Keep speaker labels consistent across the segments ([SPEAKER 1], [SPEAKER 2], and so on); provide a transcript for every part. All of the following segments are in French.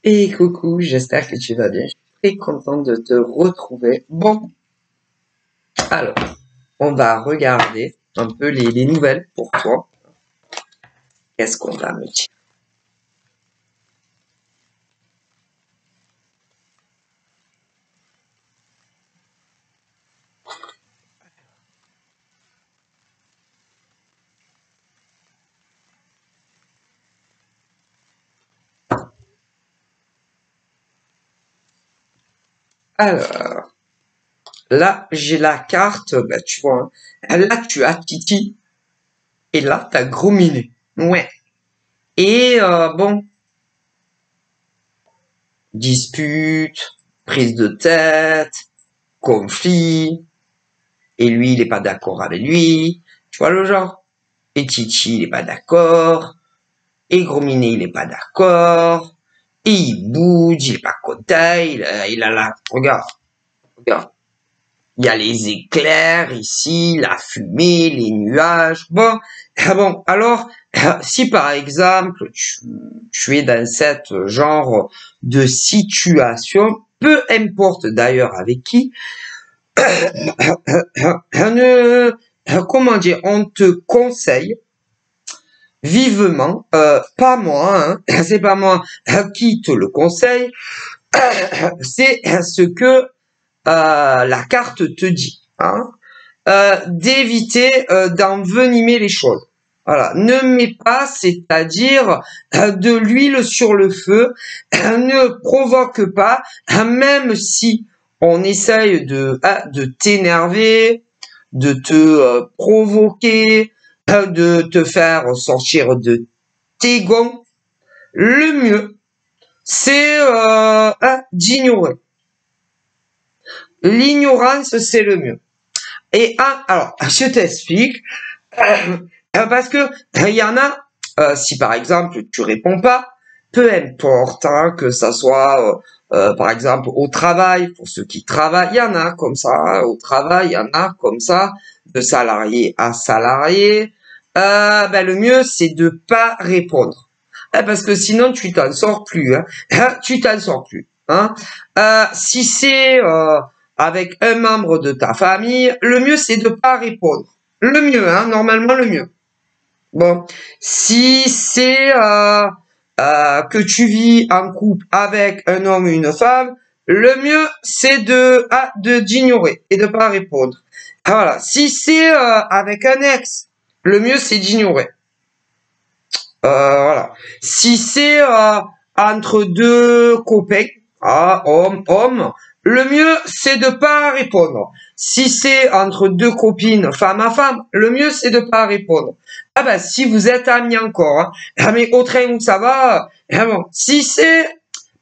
[SPEAKER 1] Et coucou, j'espère que tu vas bien. Je suis très contente de te retrouver. Bon, alors, on va regarder un peu les nouvelles pour toi. Qu'est-ce qu'on va me dire? Alors, là, j'ai la carte, bah, tu vois, hein. Là, tu as Titi, et là, t'as Gros Minet. Ouais. Et bon, dispute, prise de tête, conflit, et lui, il est pas d'accord avec lui. Tu vois le genre? Et Titi, il est pas d'accord. Et Gros Minet, il est pas d'accord. Et il bouge, il est pas content. Il a la... Regarde, regarde. Il y a les éclairs ici, la fumée, les nuages. Bon, bon. Alors, si par exemple tu es dans cette genre de situation, peu importe d'ailleurs avec qui, comment dire, on te conseille vivement, pas moi, hein, c'est pas moi qui te le conseille, c'est ce que la carte te dit, hein, d'éviter d'envenimer les choses. Voilà, ne mets pas, c'est-à-dire de l'huile sur le feu, ne provoque pas, même si on essaye de t'énerver, de te provoquer, de te faire sortir de tes gonds, le mieux, c'est d'ignorer. L'ignorance, c'est le mieux. Et alors, je t'explique, parce que il y en a, si par exemple tu réponds pas, peu importe, hein, que ça soit par exemple au travail, pour ceux qui travaillent, il y en a comme ça, hein, au travail, il y en a comme ça, de salarié à salarié, ben, le mieux c'est de pas répondre. Parce que sinon tu t'en sors plus, hein. Tu t'en sors plus, hein. Si c'est avec un membre de ta famille, le mieux c'est de pas répondre. Le mieux, hein, normalement le mieux. Bon, si c'est que tu vis en couple avec un homme ou une femme, le mieux c'est de d'ignorer et de pas répondre. Voilà. Si c'est avec un ex, le mieux c'est d'ignorer. Voilà. Si c'est entre deux copains, homme, le mieux c'est de pas répondre. Si c'est entre deux copines, femme à femme, le mieux c'est de pas répondre. Ah ben si vous êtes amis encore, hein, ah, mais au train où ça va, bon. Si c'est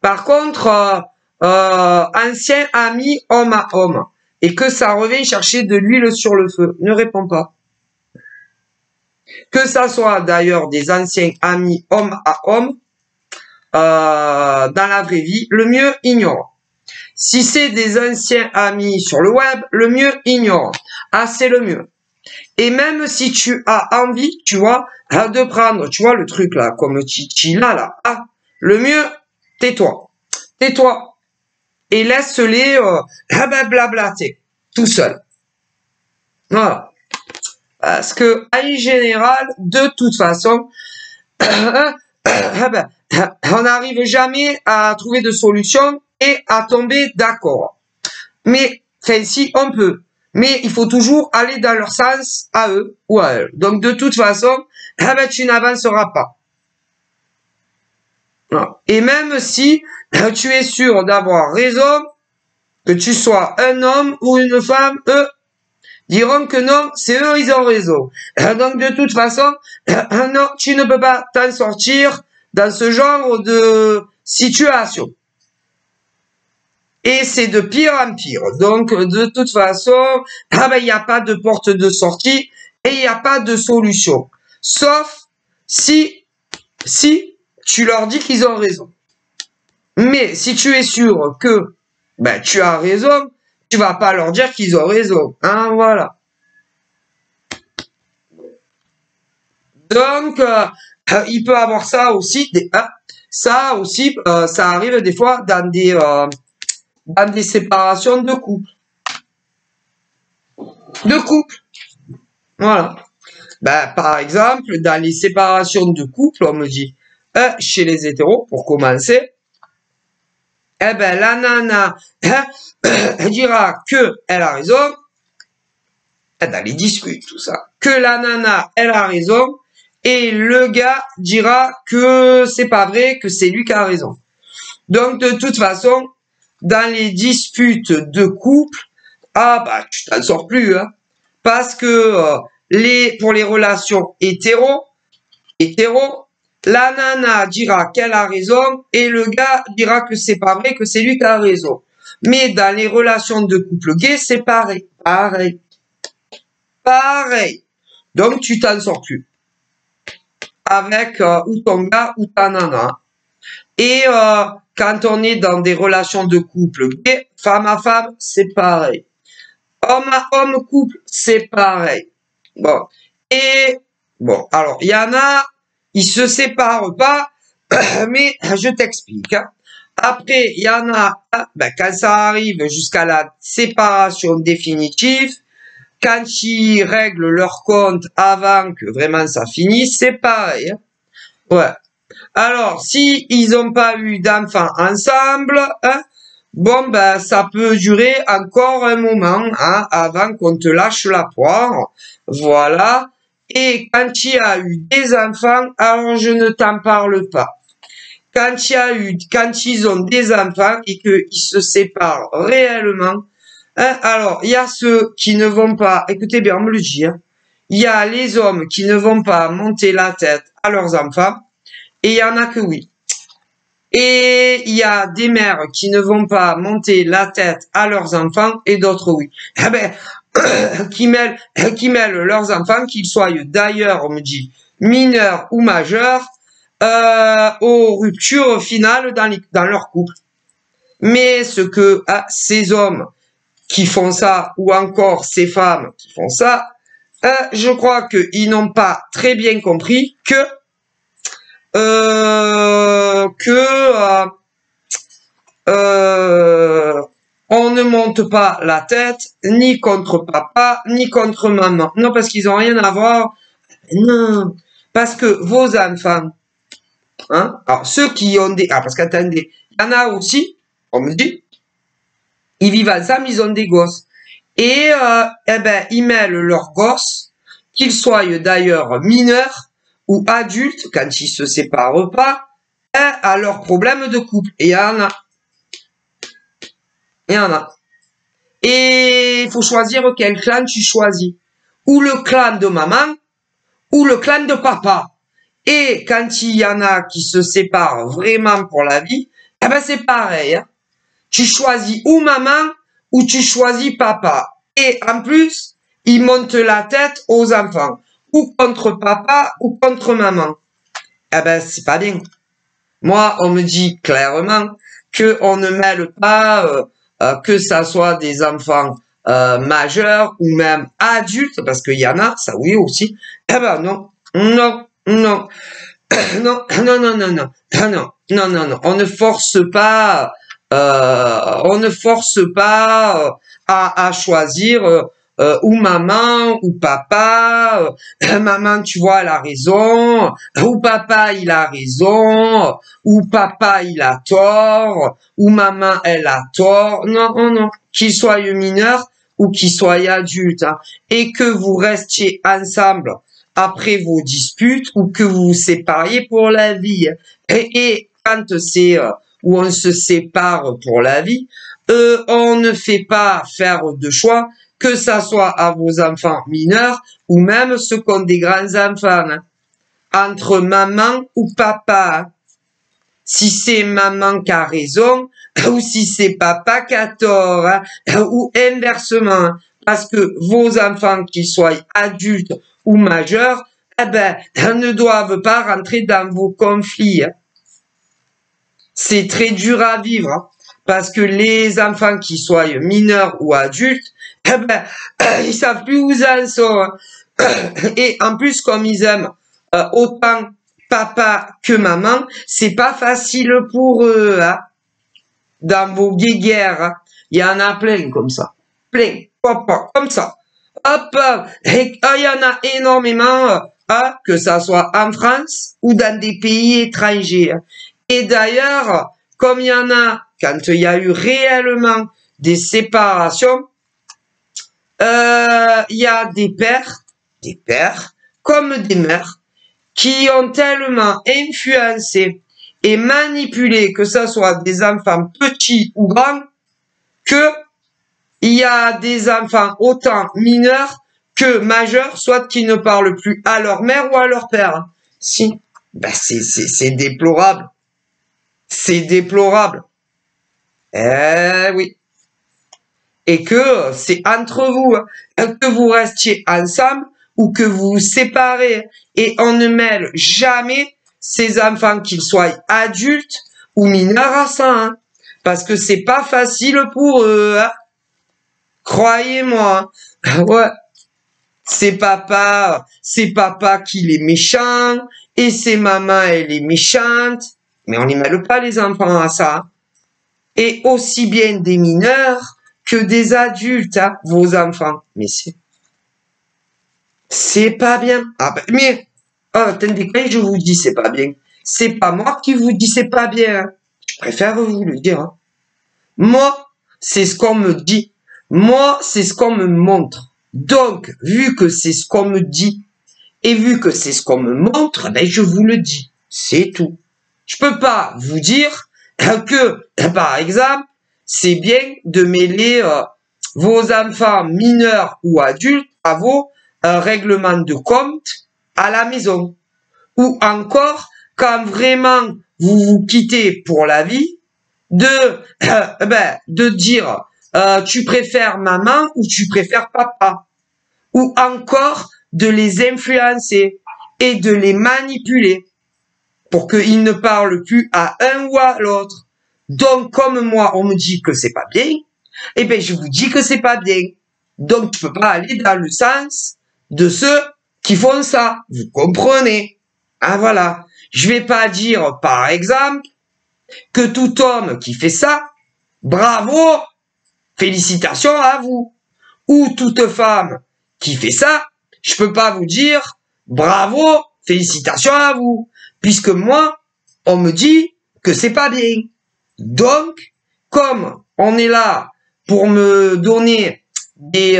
[SPEAKER 1] par contre ancien ami homme à homme et que ça revient chercher de l'huile sur le feu, ne réponds pas. Que ça soit d'ailleurs des anciens amis homme à homme, dans la vraie vie, le mieux ignore. Si c'est des anciens amis sur le web, le mieux ignore. Ah, c'est le mieux. Et même si tu as envie, tu vois, de prendre, tu vois, le truc là, comme le Titi là, ah, le mieux, tais-toi. Tais-toi. Et laisse-les blablater, tout seul. Voilà. Parce que, en général, de toute façon, on n'arrive jamais à trouver de solution et à tomber d'accord. Mais, enfin, si, on peut. Mais il faut toujours aller dans leur sens à eux ou à elles. Donc, de toute façon, tu n'avanceras pas. Et même si tu es sûr d'avoir raison, que tu sois un homme ou une femme, eux diront que non, c'est eux, ils ont raison. Donc, de toute façon, non, tu ne peux pas t'en sortir dans ce genre de situation. Et c'est de pire en pire. Donc, de toute façon, il n'y a pas de porte de sortie et il n'y a pas de solution. Sauf si tu leur dis qu'ils ont raison. Mais si tu es sûr que tu as raison, tu vas pas leur dire qu'ils ont raison. Hein, voilà. Donc, il peut avoir ça aussi. Ça aussi, ça arrive des fois dans des séparations de couple. Voilà. Ben, par exemple, dans les séparations de couple, on me dit, chez les hétéros, pour commencer, eh ben, la nana, elle dira que elle a raison, dans les disputes, tout ça, que la nana, elle a raison, et le gars dira que c'est pas vrai, que c'est lui qui a raison. Donc, de toute façon, dans les disputes de couple, ah, bah, tu t'en sors plus, hein. Parce que, pour les relations hétéro, la nana dira qu'elle a raison et le gars dira que c'est pas vrai, que c'est lui qui a raison. Mais dans les relations de couple gay, c'est pareil. Pareil. Donc, tu t'en sors plus. Avec ou ton gars ou ta nana. Et quand on est dans des relations de couple gay, femme à femme, c'est pareil. Homme à homme couple, c'est pareil. Bon. Et bon, alors, il y en a, ils se séparent pas, mais je t'explique. Hein. Après, il y en a, ben, quand ça arrive jusqu'à la séparation définitive, quand ils règlent leur compte avant que vraiment ça finisse, c'est pareil. Hein. Ouais. Alors, si ils ont pas eu d'enfants ensemble, hein, bon, ben, ça peut durer encore un moment, hein, avant qu'on te lâche la poire. Voilà. Et quand il y a eu des enfants, alors je ne t'en parle pas. Quand ils ont des enfants et qu'ils se séparent réellement, hein, alors, il y a ceux qui ne vont pas, écoutez bien, on me le dit, hein, il y a les hommes qui ne vont pas monter la tête à leurs enfants, et il y en a que oui. Et il y a des mères qui ne vont pas monter la tête à leurs enfants et d'autres oui. Eh ben, qui mêlent leurs enfants, qu'ils soient d'ailleurs, on me dit, mineurs ou majeurs, aux ruptures finales dans leur couple. Mais ce que ces hommes qui font ça, ou encore ces femmes qui font ça, je crois qu'ils n'ont pas très bien compris que on ne monte pas la tête ni contre papa ni contre maman. Non, parce qu'ils ont rien à voir. Non, parce que vos enfants, hein, alors ceux qui ont des, parce qu'attendez, il y en a aussi, on me dit, ils vivent ensemble, ils ont des gosses. Et eh ben, ils mêlent leurs gosses, qu'ils soient d'ailleurs mineurs ou adultes, quand ils se séparent pas, hein, à leurs problèmes de couple. Et il y en a. Il y en a. Et il faut choisir quel clan tu choisis. Ou le clan de maman, ou le clan de papa. Et quand il y en a qui se séparent vraiment pour la vie, eh ben c'est pareil. Hein. Tu choisis ou maman, ou tu choisis papa. Et en plus, ils montent la tête aux enfants. Ou contre papa, ou contre maman. Eh ben, c'est pas bien. Moi, on me dit clairement que on ne mêle pas, que ça soit des enfants majeurs ou même adultes, parce qu'il y en a, ça oui aussi. Eh ben non, non, non, non, non, non, non, non, non, non, non, non. On ne force pas, à choisir. Ou maman, ou papa, maman, tu vois, elle a raison, ou papa, il a raison, ou papa, il a tort, ou maman, elle a tort. Non, non, non, qu'il soit mineur ou qu'il soit adulte, hein, et que vous restiez ensemble après vos disputes ou que vous vous sépariez pour la vie. Et quand c'est où on se sépare pour la vie, on ne fait pas faire de choix, que ça soit à vos enfants mineurs ou même ceux qui ont des grands enfants, hein, entre maman ou papa. Hein. Si c'est maman qui a raison ou si c'est papa qui a tort, hein, ou inversement, hein, parce que vos enfants, qu'ils soient adultes ou majeurs, eh ben, ne doivent pas rentrer dans vos conflits. Hein. C'est très dur à vivre. Hein. Parce que les enfants qui soient mineurs ou adultes, eh ben, ils savent plus où ils en sont. Hein. Et en plus, comme ils aiment autant papa que maman, c'est pas facile pour eux, hein. Dans vos guéguerres, hein. Il y en a plein comme ça. Plein. Hop, comme ça. Hop, et il y en a énormément, hein, que ça soit en France ou dans des pays étrangers. Et d'ailleurs, comme il y en a, quand il y a eu réellement des séparations, il y a des pères, comme des mères, qui ont tellement influencé et manipulé, que ce soit des enfants petits ou grands, que il y a des enfants autant mineurs que majeurs, soit qui ne parlent plus à leur mère ou à leur père. Si, ben c'est déplorable. C'est déplorable. Eh oui. Et que c'est entre vous, hein, que vous restiez ensemble ou que vous vous séparez. Et on ne mêle jamais ces enfants, qu'ils soient adultes ou mineurs, à ça. Hein, parce que c'est pas facile pour eux. Hein. Croyez-moi. Ouais. C'est papa qu'il est méchant. Et c'est maman, elle est méchante. Mais on n'y mêle pas les enfants à ça. Et aussi bien des mineurs que des adultes, hein, vos enfants. Mais c'est pas bien. Ah ben, mais, attendez, quand je vous dis c'est pas bien, c'est pas moi qui vous dis c'est pas bien. Hein. Je préfère vous le dire. Hein. Moi, c'est ce qu'on me dit. Moi, c'est ce qu'on me montre. Donc, vu que c'est ce qu'on me dit, et vu que c'est ce qu'on me montre, ben, je vous le dis. C'est tout. Je peux pas vous dire que, par exemple, c'est bien de mêler vos enfants mineurs ou adultes à vos règlements de compte à la maison. Ou encore, quand vraiment vous vous quittez pour la vie, de dire tu préfères maman ou tu préfères papa. Ou encore de les influencer et de les manipuler pour qu'ils ne parlent plus à un ou à l'autre. Donc, comme moi, on me dit que c'est pas bien, eh ben, je vous dis que c'est pas bien. Donc, je peux pas aller dans le sens de ceux qui font ça. Vous comprenez? Ah, voilà. Je vais pas dire, par exemple, que tout homme qui fait ça, bravo, félicitations à vous. Ou toute femme qui fait ça, je peux pas vous dire, bravo, félicitations à vous. Puisque moi, on me dit que c'est pas bien. Donc, comme on est là pour me donner des,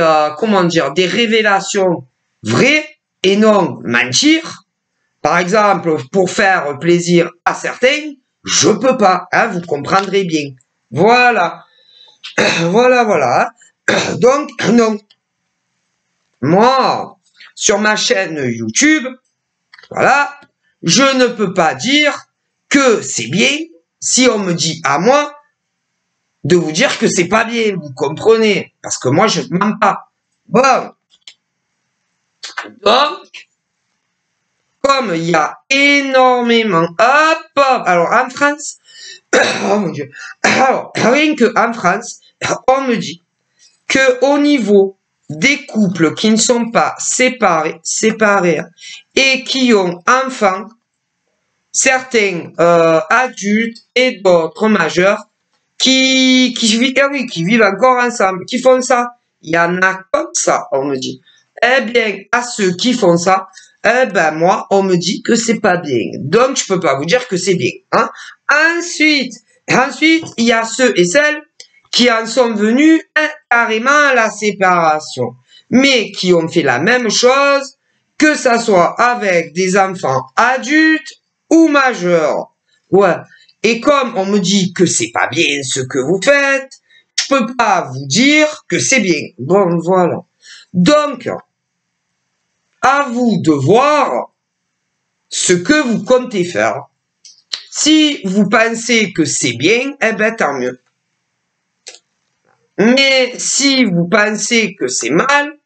[SPEAKER 1] des révélations vraies et non mentir, par exemple, pour faire plaisir à certains, je peux pas, hein, vous comprendrez bien. Voilà. Voilà. Donc, non. Moi, sur ma chaîne YouTube, voilà, je ne peux pas dire que c'est bien si on me dit à moi de vous dire que c'est pas bien, vous comprenez? Parce que moi, je ne mens pas. Bon. Donc, comme il y a énormément... Hop. Alors, en France... oh mon Dieu. Alors, rien que en France, on me dit que au niveau des couples qui ne sont pas séparés, et qui ont enfants, certains adultes et d'autres majeurs, qui vivent encore ensemble, qui font ça. Il y en a comme ça, on me dit. Eh bien, à ceux qui font ça, eh ben moi, on me dit que c'est pas bien. Donc, je peux pas vous dire que c'est bien. Hein. Ensuite, il y a ceux et celles qui en sont venus carrément à la séparation, mais qui ont fait la même chose, que ça soit avec des enfants adultes ou majeurs. Ouais. Et comme on me dit que c'est pas bien ce que vous faites, je peux pas vous dire que c'est bien. Bon, voilà. Donc, à vous de voir ce que vous comptez faire. Si vous pensez que c'est bien, eh ben tant mieux. Mais si vous pensez que c'est mal,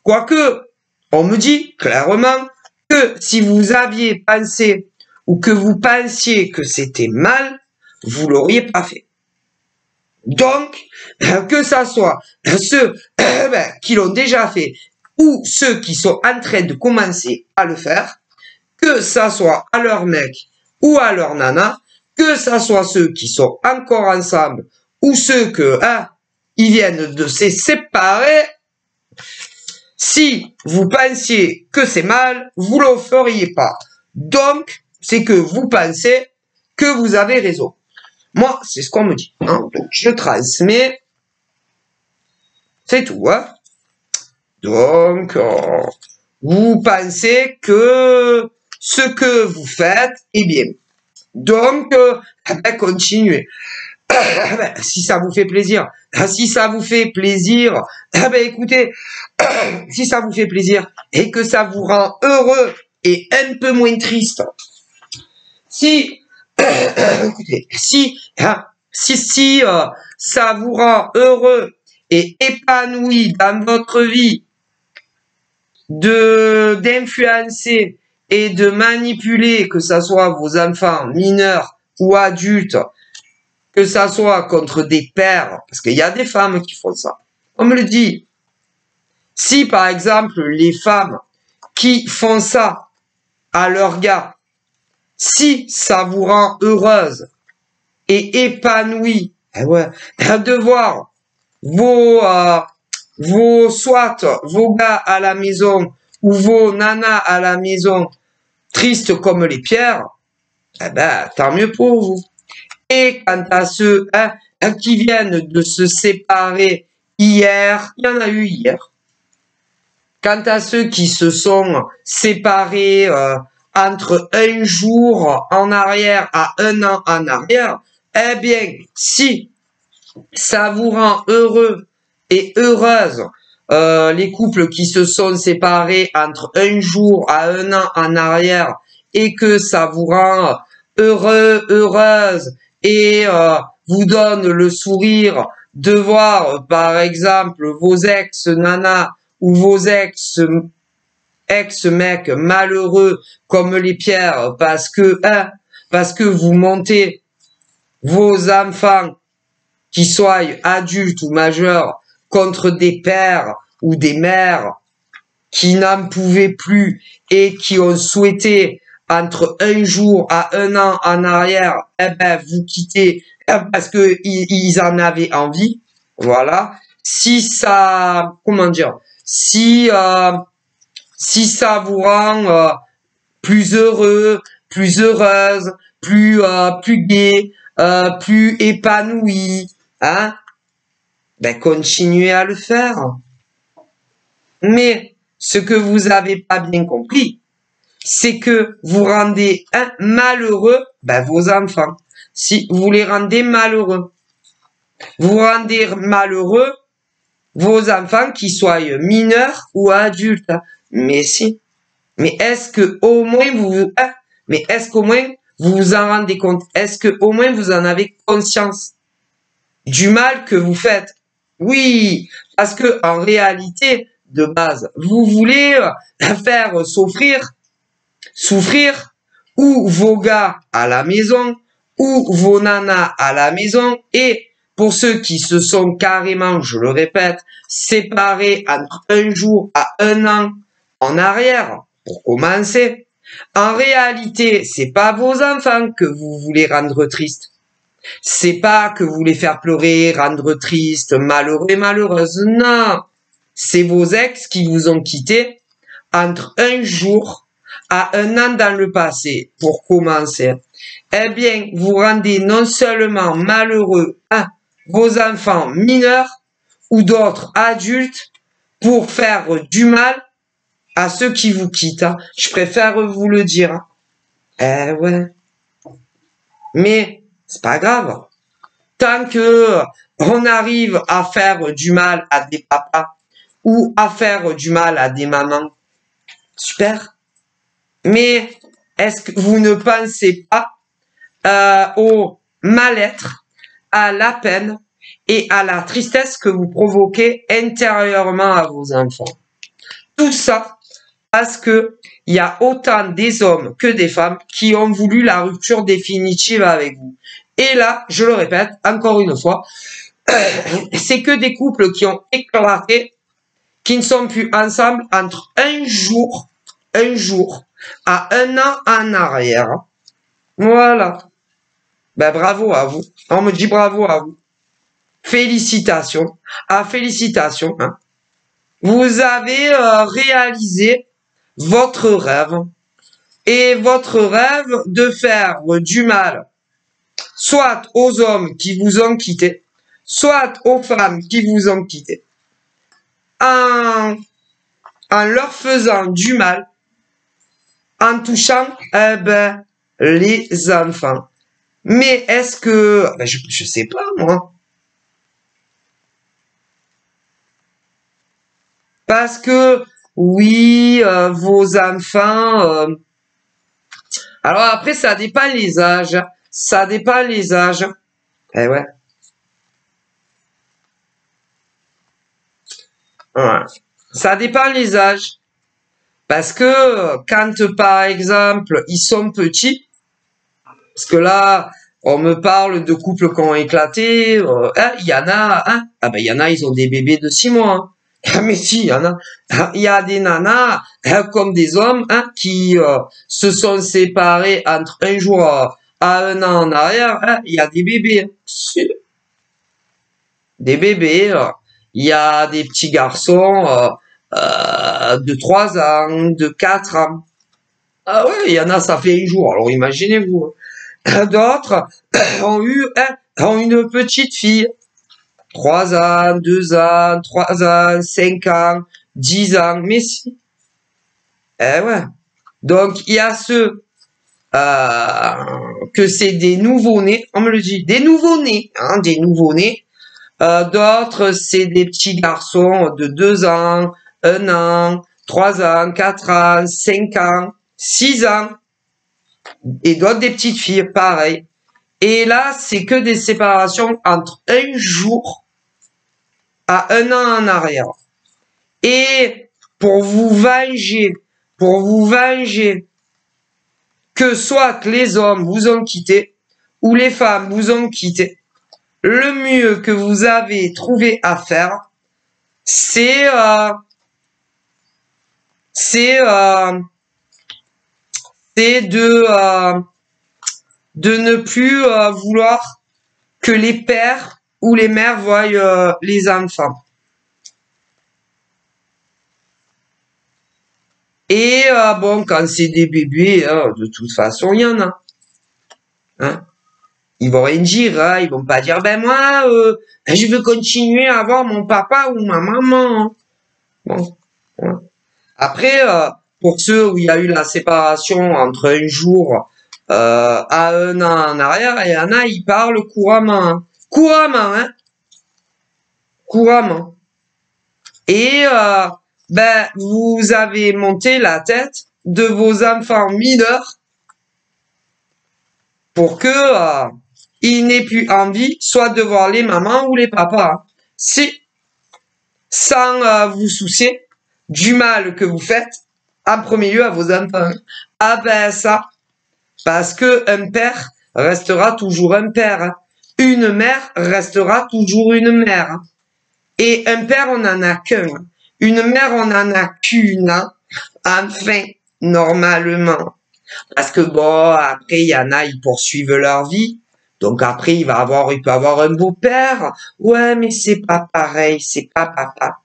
[SPEAKER 1] quoique, on me dit clairement que si vous aviez pensé ou que vous pensiez que c'était mal, vous l'auriez pas fait. Donc, que ça soit ceux qui l'ont déjà fait ou ceux qui sont en train de commencer à le faire, que que ça soit à leur mec ou à leur nana, que ça soit ceux qui sont encore ensemble ou ceux que, ils viennent de se séparer, si vous pensiez que c'est mal, vous le feriez pas. Donc, c'est que vous pensez que vous avez raison. Moi, c'est ce qu'on me dit. Hein. Donc, je transmets. C'est tout. Hein. Donc, vous pensez que ce que vous faites est bien. Donc, continuez. Si ça vous fait plaisir, si ça vous fait plaisir, écoutez, si ça vous fait plaisir et que ça vous rend heureux et un peu moins triste, si, écoutez, si ça vous rend heureux et épanoui dans votre vie d'influencer et de manipuler, que ça soit vos enfants mineurs ou adultes, que ça soit contre des pères, parce qu'il y a des femmes qui font ça. On me le dit. Si, par exemple, les femmes qui font ça à leur gars, si ça vous rend heureuse et épanouie, de voir vos gars à la maison ou vos nanas à la maison tristes comme les pierres, tant mieux pour vous. Et quant à ceux qui viennent de se séparer hier, il y en a eu hier. Quant à ceux qui se sont séparés entre un jour en arrière à un an en arrière, eh bien, si ça vous rend heureux et heureuse, les couples qui se sont séparés entre un jour à un an en arrière et que ça vous rend heureux, heureuse, et vous donne le sourire de voir, par exemple, vos ex-nanas ou vos ex-mecs malheureux comme les pierres parce que vous montez vos enfants, qui soient adultes ou majeurs, contre des pères ou des mères qui n'en pouvaient plus et qui ont souhaité entre un jour à un an en arrière, vous quittez parce que ils en avaient envie. Voilà. Si ça, comment dire, si ça vous rend plus heureux, plus heureuse, plus gai, plus épanoui, hein, continuez à le faire. Mais ce que vous avez pas bien compris, c'est que vous rendez malheureux vos enfants. Si vous les rendez malheureux, vous rendez malheureux vos enfants, qui soient mineurs ou adultes. Mais si. Mais est-ce que au moins vous vous en rendez compte? Est-ce que au moins vous en avez conscience du mal que vous faites? Oui, parce que en réalité, de base, vous voulez faire souffrir ou vos gars à la maison ou vos nanas à la maison, et pour ceux qui se sont carrément, je le répète, séparés entre un jour à un an en arrière, pour commencer, en réalité, c'est pas vos enfants que vous voulez rendre tristes. C'est pas que vous voulez faire pleurer, rendre triste, malheureux et malheureuse. Non. C'est vos ex qui vous ont quitté entre un jour à un an dans le passé, pour commencer. Eh bien, vous rendez non seulement malheureux vos enfants mineurs ou d'autres adultes pour faire du mal à ceux qui vous quittent. Je préfère vous le dire. Eh ouais. Mais c'est pas grave. Tant que on arrive à faire du mal à des papas ou à faire du mal à des mamans, super. Mais est-ce que vous ne pensez pas au mal-être, à la peine et à la tristesse que vous provoquez intérieurement à vos enfants? Tout ça parce que il y a autant des hommes que des femmes qui ont voulu la rupture définitive avec vous. Et là, je le répète encore une fois, c'est que des couples qui ont éclaté, qui ne sont plus ensemble entre un jour à 1 an en arrière. Voilà. Ben, bravo à vous. On me dit bravo à vous. Félicitations. Ah, félicitations. Hein. Vous avez réalisé votre rêve. Et votre rêve de faire du mal, soit aux hommes qui vous ont quitté, soit aux femmes qui vous ont quitté, en leur faisant du mal, en touchant les enfants. Mais est-ce que... je sais pas, moi. Parce que, oui, vos enfants... alors après, ça dépend les âges. Ça dépend les âges. Eh ouais. Ouais. Ça dépend les âges. Parce que quand, par exemple, ils sont petits, parce que là, on me parle de couples qui ont éclaté, il y en a, hein, ah ben il y en a, ils ont des bébés de 6 mois. Hein. Ah mais si, il y en a. Il y a des nanas, comme des hommes, hein, qui se sont séparés entre un jour à 1 an en arrière. Hein, il y a des bébés. Hein. Si. Des bébés. Il y a des petits garçons de 3 ans, de 4 ans. Ah ouais, il y en a, ça fait un jour. Alors imaginez-vous. D'autres ont une petite fille. 3 ans, 2 ans, 3 ans, 5 ans, 10 ans. Mais si. Eh ouais. Donc, il y a ceux que c'est des nouveaux-nés. On me le dit. Des nouveaux-nés. Hein, des nouveaux-nés. D'autres, c'est des petits garçons de 2 ans, 1 an, 3 ans, 4 ans, 5 ans, 6 ans. Et d'autres, des petites filles, pareil. Et là, c'est que des séparations entre un jour à 1 an en arrière. Et pour vous venger, que soit les hommes vous ont quitté ou les femmes vous ont quitté, le mieux que vous avez trouvé à faire, c'est de ne plus vouloir que les pères ou les mères voient les enfants. Et bon, quand c'est des bébés, de toute façon, il y en a. Hein? Ils vont rien dire, hein? Ils vont pas dire, ben moi, je veux continuer à avoir mon papa ou ma maman. Bon. Hein. Après, pour ceux où il y a eu la séparation entre un jour à 1 an en arrière, il y en a, ils parlent couramment. Hein. Couramment, hein. Couramment. Et ben, vous avez monté la tête de vos enfants mineurs pour que ils n'aient plus envie soit de voir les mamans ou les papas. Si, sans vous soucier du mal que vous faites, en premier lieu à vos enfants. Ah ben ça, parce que un père restera toujours un père. Hein. Une mère restera toujours une mère. Hein. Et un père, on n'en a qu'un. Une mère, on n'en a qu'une. Hein. Enfin, normalement. Parce que bon, après, il y en a, ils poursuivent leur vie. Donc après, il peut avoir un beau-père. Ouais, mais c'est pas pareil, c'est pas papa.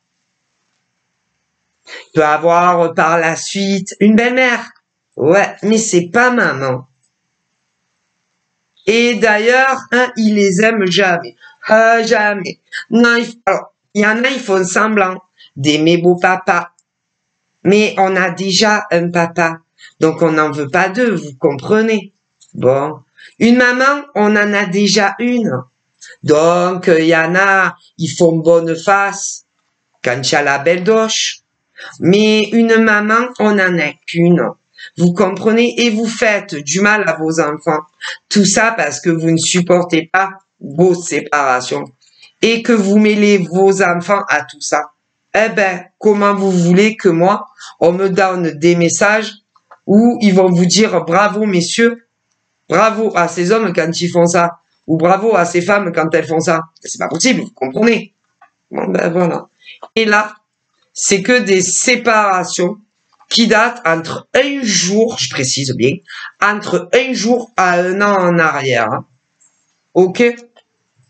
[SPEAKER 1] Il peut avoir par la suite une belle-mère. Ouais, mais c'est pas maman. Et d'ailleurs, hein, il les aime jamais. Jamais. Non, alors, il y en a, ils font semblant d'aimer beau papa. Mais on a déjà un papa. Donc on n'en veut pas deux, vous comprenez? Bon. Une maman, on en a déjà une. Donc, il y en a, ils font bonne face quand il y a la belle doche. Mais une maman, on n'en a qu'une. Vous comprenez? Et vous faites du mal à vos enfants. Tout ça parce que vous ne supportez pas vos séparations. Et que vous mêlez vos enfants à tout ça. Eh ben, comment vous voulez que moi, on me donne des messages où ils vont vous dire bravo messieurs, bravo à ces hommes quand ils font ça, ou bravo à ces femmes quand elles font ça. C'est pas possible, vous comprenez? Bon ben voilà. Et là, c'est que des séparations qui date entre un jour, je précise bien, entre un jour à un an en arrière. Hein. Ok?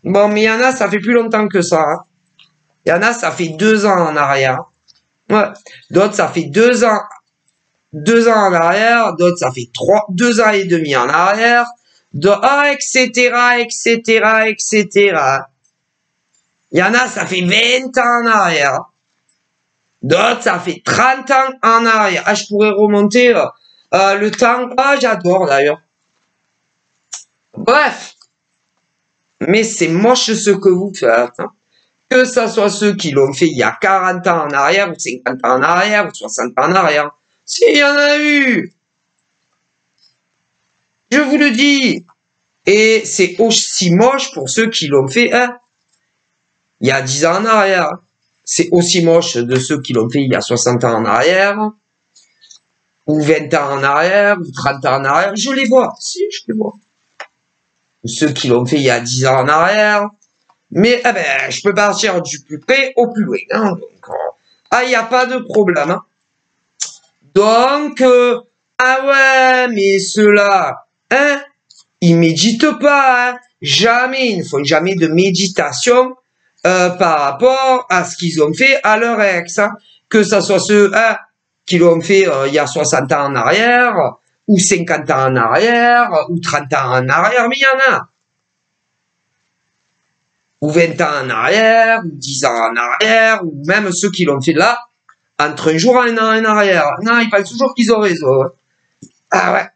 [SPEAKER 1] Bon, mais il y en a, ça fait plus longtemps que ça. Hein. Il y en a, ça fait 2 ans en arrière. Ouais. D'autres, ça fait 2 ans en arrière. D'autres, ça fait 2 ans et demi en arrière. Etc., etc., etc. Il y en a, ça fait 20 ans en arrière. D'autres, ça fait 30 ans en arrière. Ah, je pourrais remonter le temps. Ah, j'adore d'ailleurs. Bref. Mais c'est moche ce que vous faites. Hein. Que ça soit ceux qui l'ont fait il y a 40 ans en arrière, ou 50 ans en arrière, ou 60 ans en arrière. S'il y en a eu. Je vous le dis. Et c'est aussi moche pour ceux qui l'ont fait hein, il y a 10 ans en arrière. C'est aussi moche de ceux qui l'ont fait il y a 60 ans en arrière, ou 20 ans en arrière, ou 30 ans en arrière. Je les vois. Si, je les vois. Ou ceux qui l'ont fait il y a 10 ans en arrière. Mais eh ben, je peux partir du plus près au plus loin. Hein, donc, il n'y a pas de problème. Hein. Donc, ah ouais, mais ceux-là, hein, ils méditent pas. Hein. Jamais, ils ne font jamais de méditation par rapport à ce qu'ils ont fait à leur ex. Hein. Que ça soit ceux hein, qui l'ont fait il y a 60 ans en arrière, ou 50 ans en arrière, ou 30 ans en arrière, mais il y en a. Ou 20 ans en arrière, ou 10 ans en arrière, ou même ceux qui l'ont fait là, entre un jour et un an en arrière. Non, ils pensent toujours qu'ils ont raison. Ah ouais.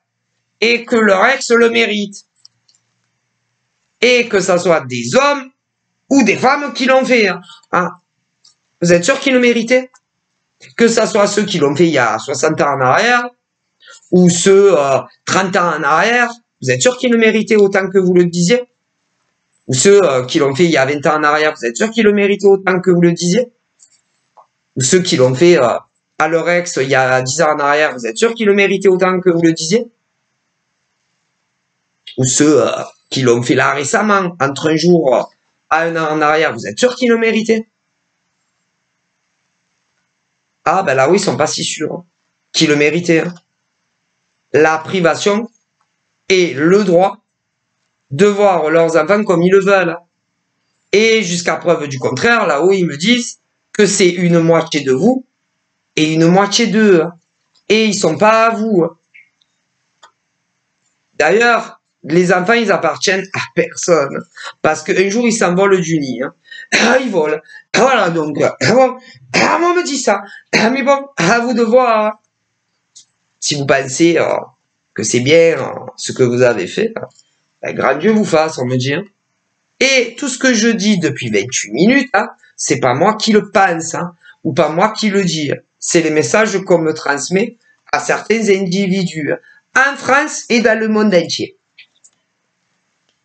[SPEAKER 1] Et que leur ex le mérite. Et que ça soit des hommes ou des femmes qui l'ont fait. Hein. Vous êtes sûr qu'ils le méritaient? Que ça soit ceux qui l'ont fait il y a 60 ans en arrière, ou ceux 30 ans en arrière, vous êtes sûr qu'ils le méritaient autant que vous le disiez? Ou ceux qui l'ont fait il y a 20 ans en arrière, vous êtes sûr qu'ils le méritaient autant que vous le disiez? Ou ceux qui l'ont fait à leur ex il y a 10 ans en arrière, vous êtes sûr qu'ils le méritaient autant que vous le disiez? Ou ceux qui l'ont fait là récemment, entre un jour à un an en arrière, vous êtes sûr qu'ils le méritaient? Ah ben là oui, ils sont pas si sûrs hein, qu'ils le méritaient. Hein. La privation et le droit de voir leurs enfants comme ils le veulent. Et jusqu'à preuve du contraire, là-haut, ils me disent que c'est une moitié de vous et une moitié d'eux. Et ils sont pas à vous. D'ailleurs, les enfants, ils appartiennent à personne. Parce qu'un jour, ils s'envolent du nid. Hein. Ah, ils volent. Voilà, donc, bon, on me dit ça. Mais bon, à vous de voir. Si vous pensez que c'est bien ce que vous avez fait, ben, grand Dieu vous fasse, on me dit. Hein. Et tout ce que je dis depuis 28 minutes, hein, c'est pas moi qui le pense, hein, ou pas moi qui le dis. C'est les messages qu'on me transmet à certains individus, en France et dans le monde entier.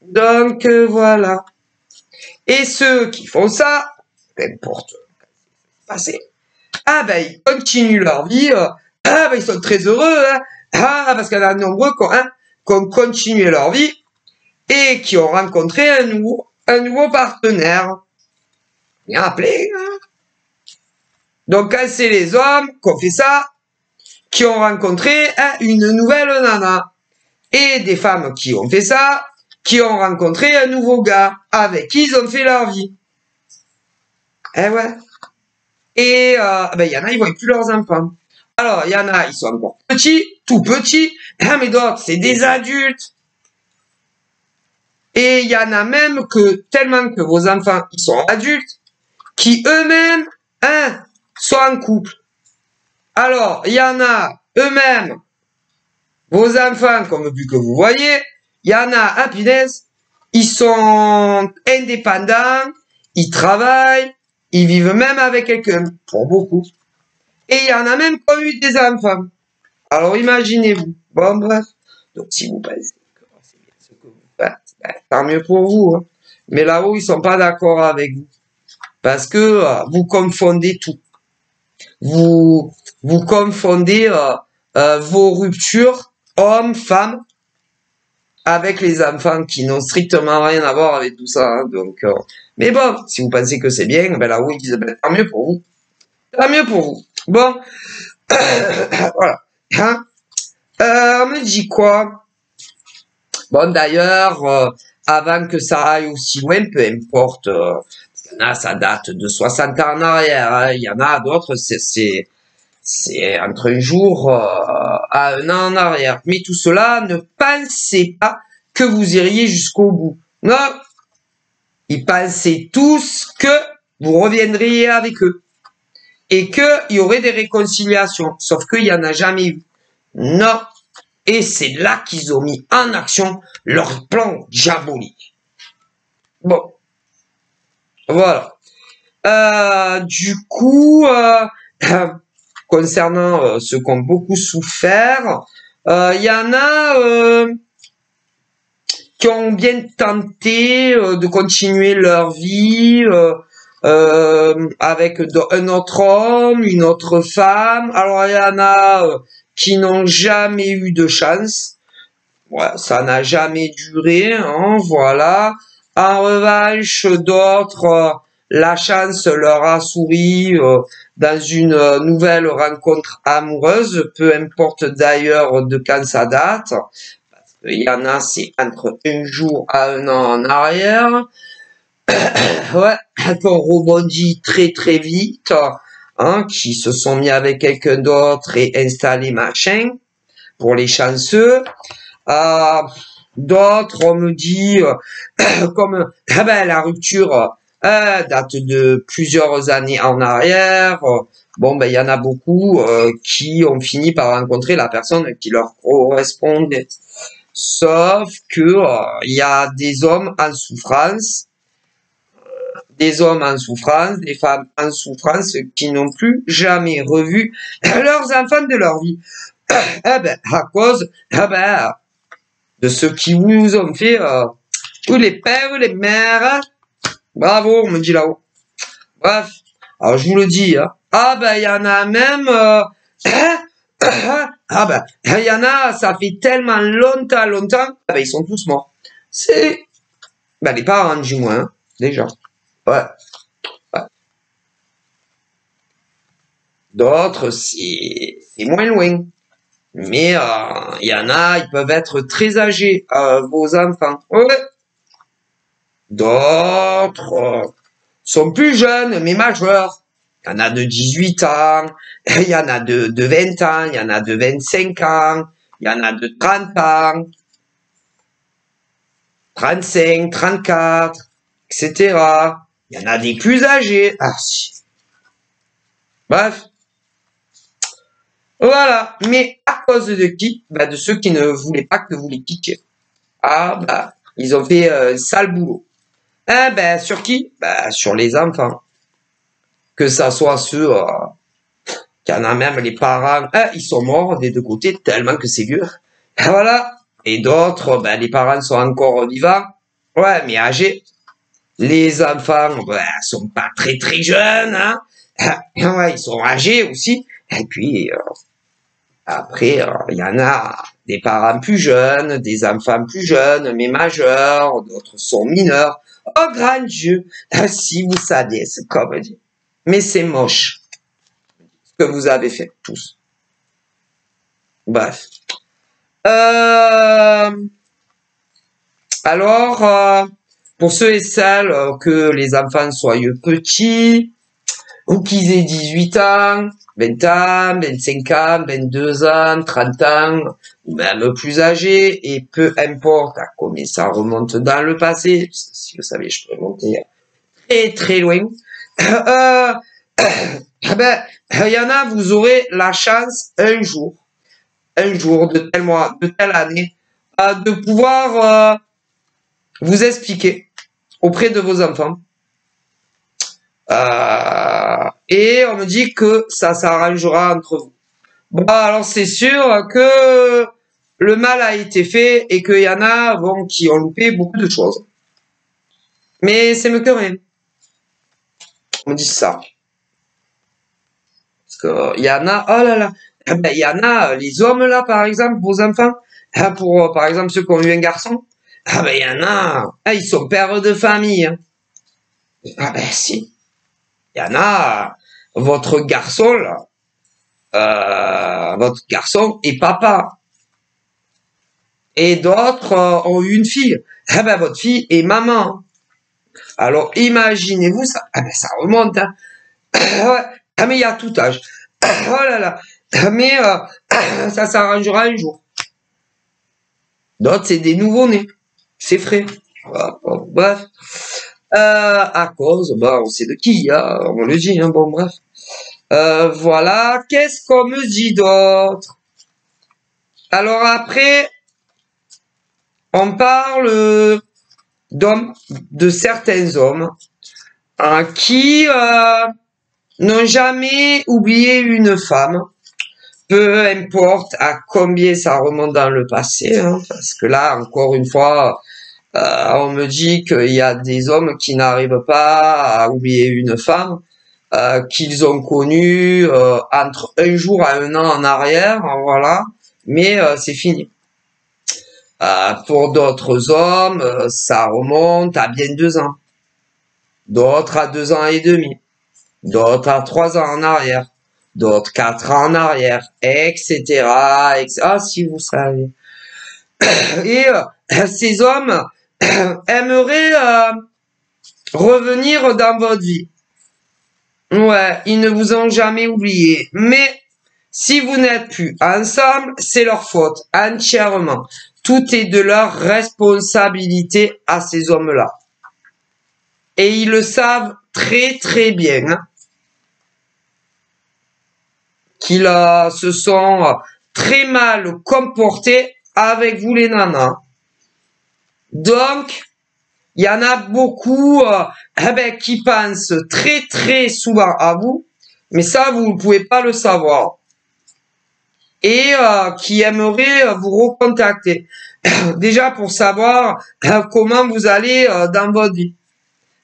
[SPEAKER 1] Donc, voilà. Et ceux qui font ça, n'importe passer. Ah ben, ils continuent leur vie, ah ben, ils sont très heureux, hein, ah, parce qu'il y en a nombreux qui ont continué leur vie et qui ont rencontré un nouveau partenaire. Il y en a plein, hein. Donc, quand c'est les hommes qui ont fait ça, qui ont rencontré hein, une nouvelle nana, et des femmes qui ont fait ça, qui ont rencontré un nouveau gars, avec qui ils ont fait leur vie. Eh ouais. Et ben, il y en a, ils voient plus leurs enfants. Alors, il y en a, ils sont encore petits, tout petits, hein, mais d'autres, c'est des adultes. Et il y en a même que, tellement que vos enfants, ils sont adultes, qui eux-mêmes, hein, sont en couple. Alors, il y en a, eux-mêmes, vos enfants, comme vu que vous voyez, il y en a, punaise, ils sont indépendants, ils travaillent, ils vivent même avec quelqu'un, pour beaucoup. Et il y en a même qui ont eu des enfants. Alors, imaginez-vous. Bon, bref. Donc, si vous pensez que c'est bien ce que vous faites, ben, tant mieux pour vous. Hein. Mais là-haut, ils sont pas d'accord avec vous. Parce que vous confondez tout. Vous confondez vos ruptures, hommes, femmes, avec les enfants qui n'ont strictement rien à voir avec tout ça. Hein. Donc, mais bon, si vous pensez que c'est bien, ben là-haut, ils disent, ben, tant mieux pour vous. Tant mieux pour vous. Bon, Voilà. Hein, on me dit quoi? Bon, d'ailleurs, avant que ça aille aussi loin, peu importe, il y en a, ça date de 60 ans en arrière, hein, il y en a d'autres, c'est entre un jour à un an en arrière. Mais tout cela, ne pensez pas que vous iriez jusqu'au bout. Non, ils pensaient tous que vous reviendriez avec eux et qu'il y aurait des réconciliations. Sauf qu'il n'y en a jamais eu. Non. Et c'est là qu'ils ont mis en action leur plan diabolique. Bon. Voilà. Du coup, concernant ceux qui ont beaucoup souffert, il y en a qui ont bien tenté de continuer leur vie avec un autre homme, une autre femme. Alors il y en a qui n'ont jamais eu de chance. Ouais, ça n'a jamais duré, hein, voilà. En revanche, d'autres, la chance leur a souri dans une nouvelle rencontre amoureuse, peu importe d'ailleurs de quand ça date. Il y en a, c'est entre un jour à un an en arrière. Ouais, qu'on rebondit très très vite, hein, qui se sont mis avec quelqu'un d'autre et installé machin, pour les chanceux. D'autres, on me dit, comme la rupture date de plusieurs années en arrière. Bon, il y en a beaucoup qui ont fini par rencontrer la personne qui leur correspondait. Sauf que il y a des hommes en souffrance, des femmes en souffrance qui n'ont plus jamais revu leurs enfants de leur vie. À cause de ce qui vous ont fait, tous les pères, les mères. Bravo, on me dit là-haut. Bref, alors je vous le dis, hein. Il y en a même, il y en a, ça fait tellement longtemps, ils sont tous morts. C'est, les parents du moins, hein, déjà. Ouais. D'autres, c'est moins loin. Mais il y en a, ils peuvent être très âgés, vos enfants. Ouais. D'autres sont plus jeunes, mais majeurs. Il y en a de 18 ans, il y en a de 20 ans, il y en a de 25 ans, il y en a de 30 ans, 35, 34, etc. Il y en a des plus âgés. Bref. Voilà. Mais à cause de qui? De ceux qui ne voulaient pas que vous les quittiez. Ils ont fait sale boulot. Sur qui? Sur les enfants. Que ça soit ceux, qu'il y en a même les parents, ils sont morts des deux côtés tellement que c'est vieux. Voilà. Et d'autres, les parents sont encore vivants. Ouais, mais âgés. Les enfants, sont pas très très jeunes, hein. Ouais, ils sont âgés aussi. Et puis, après, il y en a des parents plus jeunes, des enfants plus jeunes, mais majeurs, d'autres sont mineurs. Oh, grand Dieu, si vous saviez ce qu'on veut dire. Mais c'est moche, ce que vous avez fait, tous. Bref. Alors, pour ceux et celles que les enfants soient petits, ou qu'ils aient 18 ans, 20 ans, 25 ans, 22 ans, 30 ans, ou même plus âgés, et peu importe à combien ça remonte dans le passé, si vous savez, je peux remonter très très loin. Il y en a, vous aurez la chance un jour de tel mois, de telle année, de pouvoir vous expliquer auprès de vos enfants. Et on me dit que ça s'arrangera entre vous. Bon, alors c'est sûr que le mal a été fait et qu'il y en a qui ont loupé beaucoup de choses. Mais c'est mieux que rien. On me dit ça. Parce que il y en a, oh là là, il y en a, les hommes là, par exemple, vos enfants, pour par exemple ceux qui ont eu un garçon, il y en a, ils sont pères de famille. Hein. Si. Il y en a, votre garçon là, votre garçon est papa. Et d'autres ont eu une fille. Eh ben, votre fille est maman. Alors, imaginez-vous ça. Eh ben, ça remonte, hein. Ouais. Ah, mais il y a tout âge. Oh là là. Mais ça s'arrangera un jour. D'autres, c'est des nouveaux-nés. C'est frais. Voilà. Bon, bref. À cause, on sait de qui, hein, on le dit, hein, bon, bref. Voilà. Qu'est-ce qu'on me dit d'autre? Alors après, on parle d'hommes, de certains hommes, hein, qui n'ont jamais oublié une femme, peu importe à combien ça remonte dans le passé, hein, parce que là, encore une fois, on me dit qu'il y a des hommes qui n'arrivent pas à oublier une femme qu'ils ont connue entre un jour à un an en arrière, hein, voilà, mais c'est fini. Pour d'autres hommes, ça remonte à bien 2 ans, d'autres à 2 ans et demi, d'autres à 3 ans en arrière, d'autres 4 ans en arrière, etc., etc. Ah, si vous savez. Et ces hommes aimeraient revenir dans votre vie. Ouais, ils ne vous ont jamais oublié. Mais si vous n'êtes plus ensemble, c'est leur faute, entièrement. Tout est de leur responsabilité à ces hommes-là. Et ils le savent très très bien. Hein, qu'ils se sont très mal comportés avec vous les nanas. Donc, il y en a beaucoup qui pensent très très souvent à vous, mais ça, vous ne pouvez pas le savoir. Et qui aimeraient vous recontacter. Déjà pour savoir comment vous allez dans votre vie.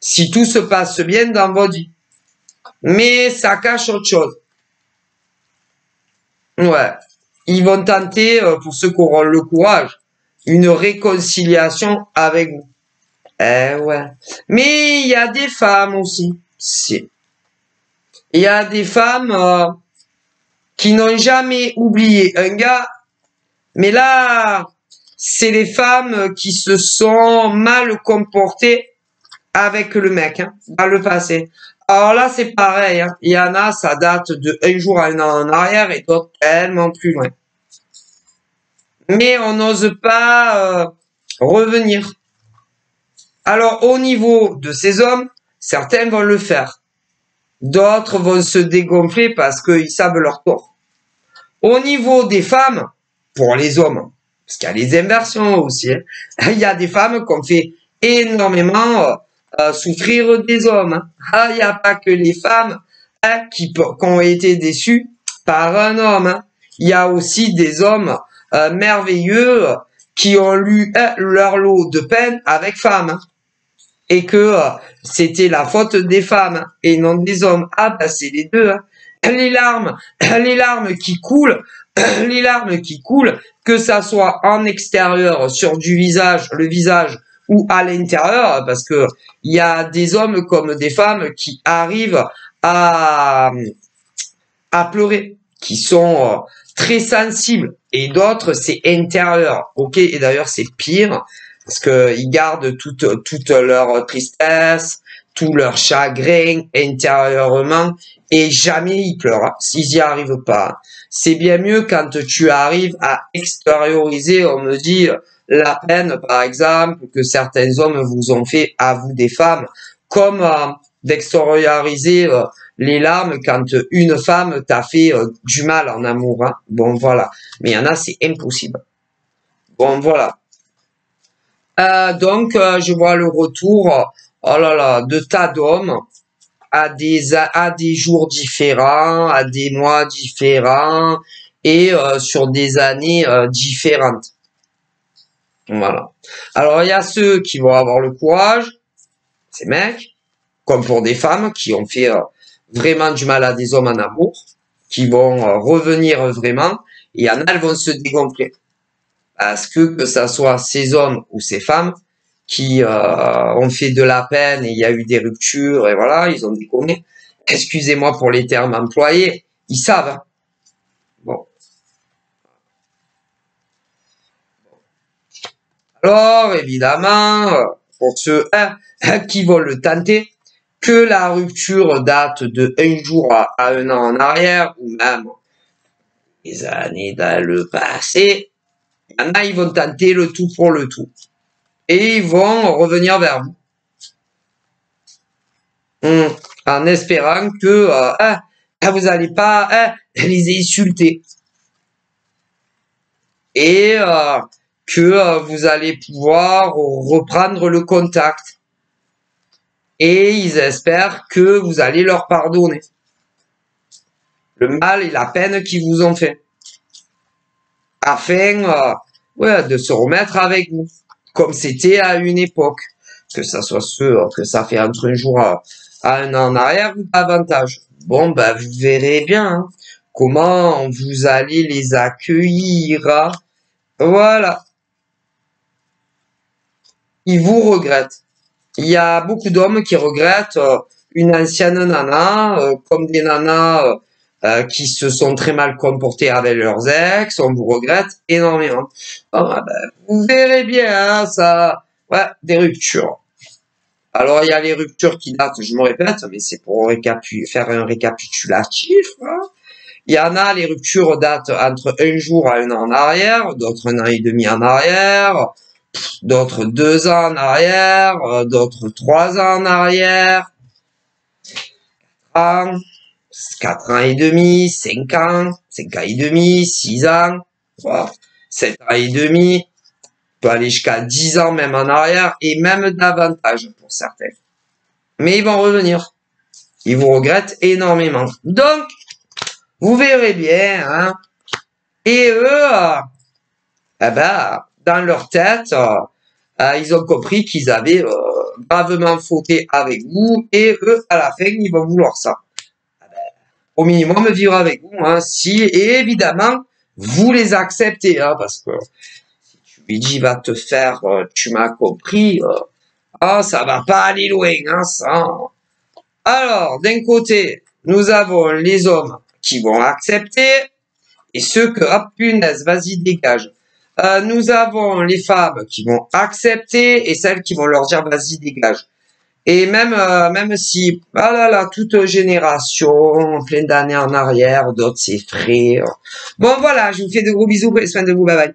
[SPEAKER 1] Si tout se passe bien dans votre vie. Mais ça cache autre chose. Ouais. Ils vont tenter, pour ceux qui auront le courage, une réconciliation avec vous. Eh ouais. Mais il y a des femmes aussi. Si. Il y a des femmes qui n'ont jamais oublié un gars. Mais là, c'est les femmes qui se sont mal comportées avec le mec, hein, dans le passé. Alors là, c'est pareil. Hein. Il y en a, ça date de un jour à un an en arrière et d'autres tellement plus loin. Mais on n'ose pas revenir. Alors, au niveau de ces hommes, certains vont le faire. D'autres vont se dégonfler parce qu'ils savent leur tort. Au niveau des femmes, pour les hommes, parce qu'il y a les inversions aussi, hein, il y a des femmes qui ont fait énormément souffrir des hommes. Hein. Ah, il n'y a pas que les femmes qui ont été déçues par un homme. Hein. Il y a aussi des hommes merveilleux qui ont eu leur lot de peine avec femmes. Hein. Et que c'était la faute des femmes et non des hommes. Ah, bah c'est les deux. Hein. Les larmes qui coulent, les larmes qui coulent, que ça soit en extérieur sur du visage, le visage, ou à l'intérieur, parce que il y a des hommes comme des femmes qui arrivent à pleurer, qui sont très sensibles, et d'autres c'est intérieur, ok, et d'ailleurs c'est pire, parce que ils gardent toute leur tristesse, tout leur chagrin intérieurement, et jamais ils pleurent, hein, s'ils y arrivent pas. C'est bien mieux quand tu arrives à extérioriser, on me dit, la peine, par exemple, que certains hommes vous ont fait à vous des femmes, comme d'extérioriser les larmes quand une femme t'a fait du mal en amour. Hein. Bon, voilà. Mais il y en a, c'est impossible. Bon, voilà. Donc, je vois le retour, oh là là, de tas d'hommes à des jours différents, à des mois différents et sur des années différentes. Voilà. Alors, il y a ceux qui vont avoir le courage, ces mecs, comme pour des femmes qui ont fait vraiment du mal à des hommes en amour, qui vont revenir vraiment, et il y en a, elles vont se dégonfler. Parce que ça soit ces hommes ou ces femmes qui ont fait de la peine et il y a eu des ruptures et voilà, ils ont déconné. Excusez-moi pour les termes employés, ils savent. Hein. Alors, évidemment, pour ceux qui vont le tenter, que la rupture date de un jour à un an en arrière, ou même des années dans le passé, il y en a, ils vont tenter le tout pour le tout. Et ils vont revenir vers vous. En espérant que vous n'allez pas les insulter. Et que vous allez pouvoir reprendre le contact. Et ils espèrent que vous allez leur pardonner le mal et la peine qu'ils vous ont fait. Afin de se remettre avec vous. Comme c'était à une époque. Que ça soit que ça fait entre un jour à un an en arrière ou davantage. Bon, ben, vous verrez bien comment vous allez les accueillir. Voilà. Ils vous regrettent. Il y a beaucoup d'hommes qui regrettent une ancienne nana, comme des nanas qui se sont très mal comportées avec leurs ex. On vous regrette énormément. Bon, ben, vous verrez bien, ça, ouais, des ruptures. Alors, il y a les ruptures qui datent, je me répète, mais c'est pour faire un récapitulatif. Hein. Il y en a, les ruptures datent entre un jour à un an en arrière, d'autres un an et demi en arrière, d'autres 2 ans en arrière, d'autres 3 ans en arrière, 4 ans et demi, 5 ans et demi, 6 ans, 7 ans et demi, peut aller jusqu'à 10 ans même en arrière, et même davantage pour certains. Mais ils vont revenir. Ils vous regrettent énormément. Donc, vous verrez bien, hein. Et eux, dans leur tête, ils ont compris qu'ils avaient gravement fauté avec vous, et eux, à la fin, ils vont vouloir ça. Au minimum, vivre avec vous, hein, si, et évidemment, vous les acceptez, hein, parce que si tu lui dis, va te faire, tu m'as compris, ça va pas aller loin, hein, ça. Alors, d'un côté, nous avons les hommes qui vont accepter, et ceux que, ah punaise, vas-y, dégage. Nous avons les femmes qui vont accepter, et celles qui vont leur dire, vas-y, dégage. Et même si, ah là là, toute génération, plein d'années en arrière, d'autres c'est frais. Bon voilà, je vous fais de gros bisous, prenez soin de vous, bye bye.